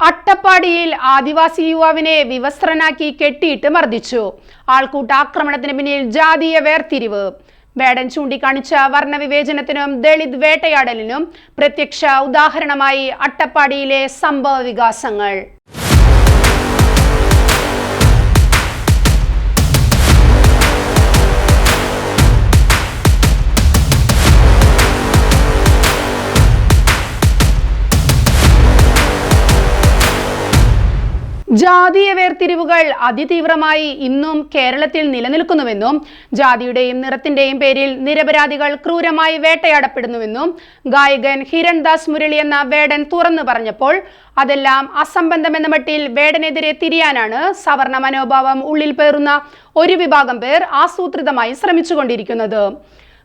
അട്ടപ്പാടിയിൽ ആദിവാസി യുവാവിനെ വിവസ്ത്രനാക്കി കെട്ടിയിട്ട് മർദ്ദിച്ചു. ആൾക്കൂട്ടാക്രമണത്തിന് പിന്നിൽ ജാതീയ വേർതിരിവ്. വേടൻ ചൂണ്ടിക്കാണിച്ച വർണ്ണവിവേചനത്തിനും ദളിത് വേട്ടയാടലിനും പ്രത്യക്ഷ ഉദാഹരണമായി അട്ടപ്പാടിയിലെ സംഭവ വികാസങ്ങൾ. ജാതീയ വേർതിരിവുകൾ അതിതീവ്രമായി ഇന്നും കേരളത്തിൽ നിലനിൽക്കുന്നുവെന്നും ജാതിയുടെയും നിറത്തിന്റെയും പേരിൽ നിരപരാധികൾ ക്രൂരമായി വേട്ടയാടപ്പെടുന്നുവെന്നും ഗായകൻ ഹിരൺദാസ് മുരളി എന്ന വേടൻ തുറന്നു പറഞ്ഞപ്പോൾ അതെല്ലാം അസംബന്ധമെന്ന മട്ടിൽ വേടനെതിരെ തിരിയാനാണ് സവർണ മനോഭാവം ഉള്ളിൽ പേറുന്ന ഒരു വിഭാഗം പേർ ആസൂത്രിതമായി ശ്രമിച്ചുകൊണ്ടിരിക്കുന്നത്.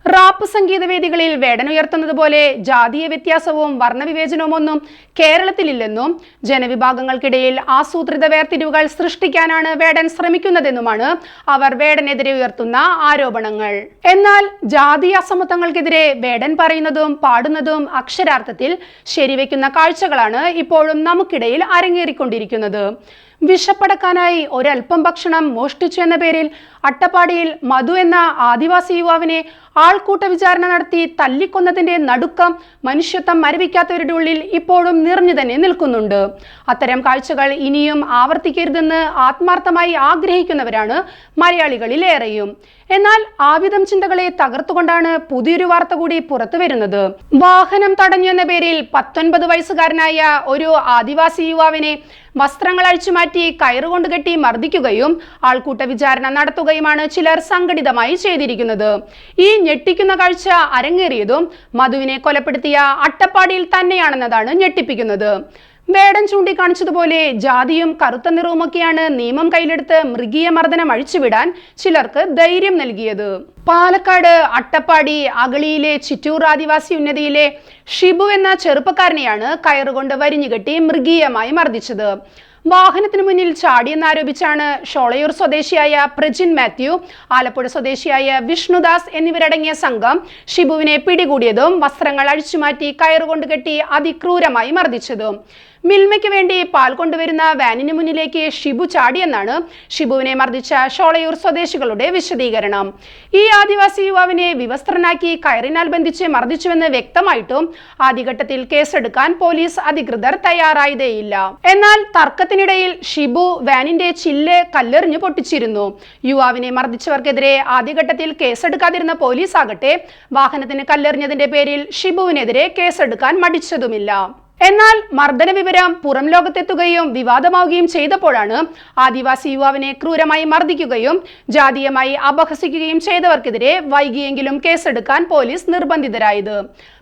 റാപ്പ് സംഗീതവേദികളിൽ വേടനുയർത്തുന്നത് പോലെ ജാതീയ വ്യത്യാസവും വർണ്ണവിവേചനവും ഒന്നും കേരളത്തിലില്ലെന്നും ജനവിഭാഗങ്ങൾക്കിടയിൽ ആസൂത്രിത വേർതിരിവുകൾ സൃഷ്ടിക്കാനാണ് വേടൻ ശ്രമിക്കുന്നതെന്നുമാണ് അവർ വേടനെതിരെ ഉയർത്തുന്ന ആരോപണങ്ങൾ. എന്നാൽ ജാതീയ അസമത്വങ്ങൾക്കെതിരെ വേടൻ പറയുന്നതും പാടുന്നതും അക്ഷരാർത്ഥത്തിൽ ശരിവെക്കുന്ന കാഴ്ചകളാണ് ഇപ്പോഴും നമുക്കിടയിൽ അരങ്ങേറിക്കൊണ്ടിരിക്കുന്നത്. വിശപ്പടക്കാനായി ഒരൽപ്പം ഭക്ഷണം മോഷ്ടിച്ചു എന്ന പേരിൽ അട്ടപ്പാടിയിൽ മധു എന്ന ആദിവാസി യുവാവിനെ ആൾക്കൂട്ട വിചാരണ നടത്തി തല്ലിക്കൊന്നതിന്റെ നടുക്കം മനുഷ്യത്വം മരവിക്കാത്തവരുടെ ഉള്ളിൽ ഇപ്പോഴും നിറഞ്ഞു തന്നെ നിൽക്കുന്നുണ്ട്. അത്തരം കാഴ്ചകൾ ഇനിയും ആവർത്തിക്കരുതെന്ന് ആത്മാർത്ഥമായി ആഗ്രഹിക്കുന്നവരാണ് മലയാളികളിൽ ഏറെയും. എന്നാൽ ആവിധം ചിന്തകളെ തകർത്തുകൊണ്ടാണ് പുതിയൊരു വാർത്ത കൂടി പുറത്തു വരുന്നത്. വാഹനം തടഞ്ഞു എന്ന പേരിൽ 19 വയസ്സുകാരനായ ഒരു ആദിവാസി യുവാവിനെ വസ്ത്രങ്ങൾ അഴിച്ചുമാറ്റി കയറുകൊണ്ട് കെട്ടി മർദ്ദിക്കുകയും ആൾക്കൂട്ട വിചാരണ നടത്തുകയുമാണ് ചിലർ സംഘടിതമായി ചെയ്തിരിക്കുന്നത്. ഈ ഞെട്ടിക്കുന്ന കാഴ്ച അരങ്ങേറിയതും മധുവിനെ കൊലപ്പെടുത്തിയ അട്ടപ്പാടിയിൽ തന്നെയാണെന്നതാണ് ഞെട്ടിപ്പിക്കുന്നത്. വേടൻ ചൂണ്ടിക്കാണിച്ചതുപോലെ ജാതിയും കറുത്ത നിറവുമൊക്കെയാണ് നിയമം കയ്യിലെടുത്ത് മൃഗീയ മർദ്ദനം അഴിച്ചുവിടാൻ ചിലർക്ക് ധൈര്യം നൽകിയത്. പാലക്കാട് അട്ടപ്പാടി അഗളിയിലെ ചിറ്റൂർ ആദിവാസി ഉന്നതിയിലെ ഷിബു എന്ന ചെറുപ്പക്കാരനെയാണ് കയറുകൊണ്ട് വരിഞ്ഞുകെട്ടി മൃഗീയമായി മർദ്ദിച്ചത്. വാഹനത്തിന് മുന്നിൽ ചാടിയെന്നാരോപിച്ചാണ് ഷോളയൂർ സ്വദേശിയായ പ്രജിൻ മാത്യു, ആലപ്പുഴ സ്വദേശിയായ വിഷ്ണുദാസ് എന്നിവരടങ്ങിയ സംഘം ഷിബുവിനെ പിടികൂടിയതും വസ്ത്രങ്ങൾ അഴിച്ചുമാറ്റി കയറുകൊണ്ട് കെട്ടി അതിക്രൂരമായി മർദ്ദിച്ചതും. മിൽമയ്ക്ക് വേണ്ടി പാൽ കൊണ്ടുവരുന്ന വാനിന് മുന്നിലേക്ക് ഷിബു ചാടിയെന്നാണ് ഷിബുവിനെ മർദ്ദിച്ച ഷോളയൂർ സ്വദേശികളുടെ വിശദീകരണം. ഈ ആദിവാസി യുവാവിനെ വിവസ്ത്രനാക്കി കയറിനാൽ ബന്ധിച്ച് മർദ്ദിച്ചുവെന്ന് വ്യക്തമായിട്ടും ആദ്യഘട്ടത്തിൽ കേസെടുക്കാൻ പോലീസ് അധികൃതർ തയ്യാറായതേയില്ല. എന്നാൽ തർക്കത്തിനിടയിൽ ഷിബു വാനിന്റെ ചില്ല് കല്ലെറിഞ്ഞു പൊട്ടിച്ചിരുന്നു. യുവാവിനെ മർദ്ദിച്ചവർക്കെതിരെ ആദ്യഘട്ടത്തിൽ കേസെടുക്കാതിരുന്ന പോലീസ് ആകട്ടെ വാഹനത്തിന് കല്ലെറിഞ്ഞതിന്റെ പേരിൽ ഷിബുവിനെതിരെ കേസെടുക്കാൻ മടിച്ചതുമില്ല. എന്നാൽ മർദ്ദന വിവരം പുറം ലോകത്തെത്തുകയും വിവാദമാവുകയും ചെയ്തപ്പോഴാണ് ആദിവാസി യുവാവിനെ ക്രൂരമായി മർദ്ദിക്കുകയും ജാതീയമായി അപഹസിക്കുകയും ചെയ്തവർക്കെതിരെ വൈകിയെങ്കിലും കേസെടുക്കാൻ പോലീസ് നിർബന്ധിതരായത്.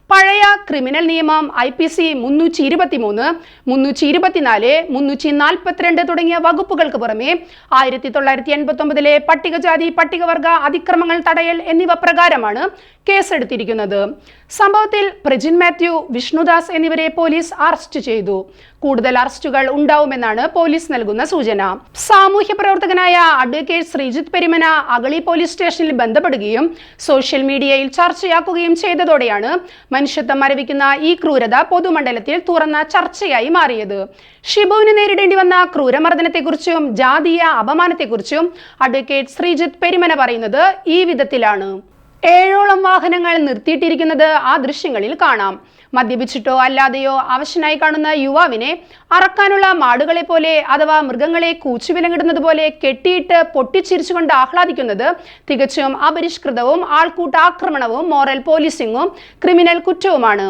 പഴയ ക്രിമിനൽ നിയമം IPC 323, 324, 342 തുടങ്ങിയ വകുപ്പുകൾക്ക് പുറമെ 1989 പട്ടികജാതി പട്ടികവർഗ അതിക്രമങ്ങൾ തടയൽ എന്നിവ പ്രകാരമാണ് കേസെടുത്തിരിക്കുന്നത്. സംഭവത്തിൽ പ്രജിൻ മാത്യു, വിഷ്ണുദാസ് എന്നിവരെ പോലീസ് അറസ്റ്റ് ചെയ്തു. കൂടുതൽ അറസ്റ്റുകൾ ഉണ്ടാവുമെന്നാണ് പോലീസ് നൽകുന്ന സൂചന. സാമൂഹ്യ പ്രവർത്തകനായ അഡ്വക്കേറ്റ് ശ്രീജിത്ത് പെരുമന അഗളി പോലീസ് സ്റ്റേഷനിൽ ബന്ധപ്പെടുകയും സോഷ്യൽ മീഡിയയിൽ ചർച്ചയാക്കുകയും ചെയ്തതോടെയാണ് മനുഷ്യത്വം മരവിക്കുന്ന ഈ ക്രൂരത പൊതുമണ്ഡലത്തിൽ തുറന്ന ചർച്ചയായി മാറിയത്. ഷിബുവിന് നേരിടേണ്ടി വന്ന ക്രൂരമർദ്ദനത്തെക്കുറിച്ചും ജാതീയ അപമാനത്തെക്കുറിച്ചും അഡ്വക്കേറ്റ് ശ്രീജിത്ത് പെരുമന പറയുന്നത് ഈ വിധത്തിലാണ്. 7ഓളം വാഹനങ്ങൾ നിർത്തിയിട്ടിരിക്കുന്നത് ആ ദൃശ്യങ്ങളിൽ കാണാം. മദ്യപിച്ചിട്ടോ അല്ലാതെയോ അവശനായി കാണുന്ന യുവാവിനെ അറക്കാനുള്ള മാടുകളെ പോലെ അഥവാ മൃഗങ്ങളെ കൂച്ചുവിലങ്ങിടുന്നത് പോലെ കെട്ടിയിട്ട് പൊട്ടിച്ചിരിച്ചുകൊണ്ട് ആഹ്ലാദിക്കുന്നത് തികച്ചും അപരിഷ്കൃതവും ആൾക്കൂട്ടാക്രമണവും മോറൽ പോലീസിംഗും ക്രിമിനൽ കുറ്റവുമാണ്.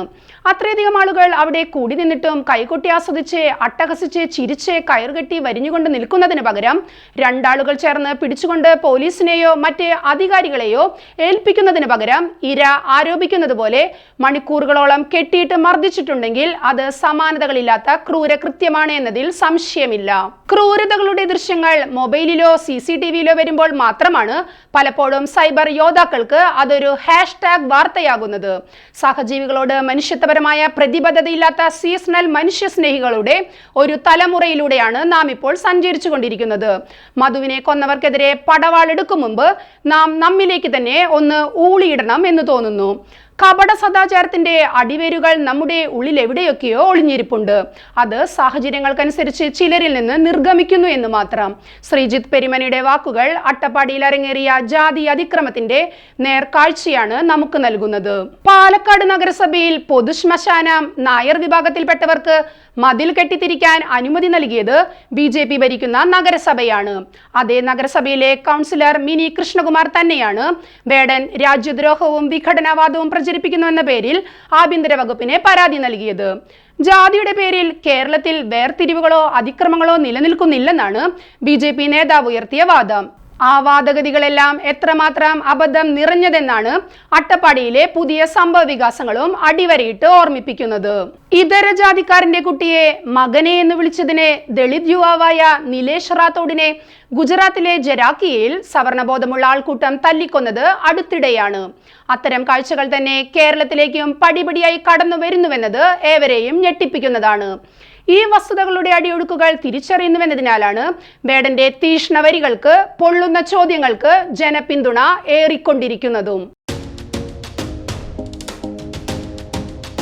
അത്രയധികം ആളുകൾ അവിടെ കൂടി നിന്നിട്ടും കൈകൊട്ടി ആസ്വദിച്ച് അട്ടഹസിച്ച് ചിരിച്ച് കയറുകെട്ടി വരിഞ്ഞുകൊണ്ട് നിൽക്കുന്നതിന് പകരം രണ്ടാളുകൾ ചേർന്ന് പിടിച്ചുകൊണ്ട് പോലീസിനെയോ മറ്റ് അധികാരികളെയോ ഏൽപ്പിക്കുന്നതിന് പകരം ഇര ആരോപിക്കുന്നത് പോലെ മണിക്കൂറുകളോളം കെട്ടിയിട്ട് മർദ്ദിച്ചിട്ടുണ്ടെങ്കിൽ അത് സമാനതകളില്ലാത്ത ക്രൂരകൃത്യമാണ് എന്നതിൽ സംശയമില്ല. ക്രൂരതകളുടെ ദൃശ്യങ്ങൾ മൊബൈലിലോ CCTVയിലോ വരുമ്പോൾ മാത്രമാണ് പലപ്പോഴും സൈബർ യോദ്ധാക്കൾക്ക് അതൊരു ഹാഷ്ടാഗ് വാർത്തയാകുന്നത്. സഹജീവികളോട് മനുഷ്യത്വപരമായ പ്രതിബദ്ധതയില്ലാത്ത സീസണൽ മനുഷ്യസ്നേഹികളുടെ ഒരു തലമുറയിലൂടെയാണ് നാം ഇപ്പോൾ സഞ്ചരിച്ചു കൊണ്ടിരിക്കുന്നത്. മധുവിനെ കൊന്നവർക്കെതിരെ പടവാളെടുക്കും മുമ്പ് നാം നമ്മിലേക്ക് തന്നെ ഒന്ന് ഊളിയിടണം എന്ന് തോന്നുന്നു. കപട സദാചാരത്തിന്റെ അടിവേരുകൾ നമ്മുടെ ഉള്ളിൽ എവിടെയൊക്കെയോ ഒളിഞ്ഞിരിപ്പുണ്ട്. അത് സാഹചര്യങ്ങൾക്കനുസരിച്ച് ചിലരിൽ നിന്ന് നിർഗമിക്കുന്നു എന്ന് മാത്രം. ശ്രീജിത്ത് പെരുമനിയുടെ വാക്കുകൾ അട്ടപ്പാടിയിൽ അരങ്ങേറിയ ജാതി അതിക്രമത്തിന്റെ നേർക്കാഴ്ചയാണ് നമുക്ക് നൽകുന്നത്. പാലക്കാട് നഗരസഭയിൽ പൊതുശ്മശാനം നായർ വിഭാഗത്തിൽപ്പെട്ടവർക്ക് മതിൽ കെട്ടിത്തിരിക്കാൻ അനുമതി നൽകിയത് BJP ഭരിക്കുന്ന നഗരസഭയാണ്. അതേ നഗരസഭയിലെ കൗൺസിലർ മിനി കൃഷ്ണകുമാർ തന്നെയാണ് വേടൻ രാജ്യദ്രോഹവും വിഘടനവാദവും പ്രചരിപ്പിക്കുന്നുവെന്ന പേരിൽ ആഭ്യന്തര വകുപ്പിന് പരാതി നൽകിയത്. ജാതിയുടെ പേരിൽ കേരളത്തിൽ വേർതിരിവുകളോ അതിക്രമങ്ങളോ നിലനിൽക്കുന്നില്ലെന്നാണ് BJP നേതാവ് ഉയർത്തിയ വാദം. ആ വാദഗതികളെല്ലാം എത്രമാത്രം അബദ്ധം നിറഞ്ഞതെന്നാണ് അട്ടപ്പാടിയിലെ പുതിയ സംഭവ വികാസങ്ങളും അടിവരയിട്ട് ഓർമ്മിപ്പിക്കുന്നത്. ഇതര ജാതിക്കാരന്റെ കുട്ടിയെ മകനെ എന്ന് വിളിച്ചതിനെ ദളിത് യുവാവായ നിലേഷ് റാത്തോഡിനെ ഗുജറാത്തിലെ ജരാക്കിയയിൽ സവർണബോധമുള്ള ആൾക്കൂട്ടം തല്ലിക്കൊന്നത് അടുത്തിടെയാണ്. അത്തരം കാഴ്ചകൾ തന്നെ കേരളത്തിലേക്കും പടിപടിയായി കടന്നു വരുന്നുവെന്നത് ഏവരെയും ഞെട്ടിപ്പിക്കുന്നതാണ്. ഈ വസ്തുതകളുടെ അടിയൊഴുക്കുകൾ തിരിച്ചറിയുന്നുവെന്നതിനാലാണ് വേടന്റെ തീഷ്ണ വരികൾക്ക് പൊള്ളുന്ന ചോദ്യങ്ങൾക്ക് ജനപിന്തുണ ഏറിക്കൊണ്ടിരിക്കുന്നതും.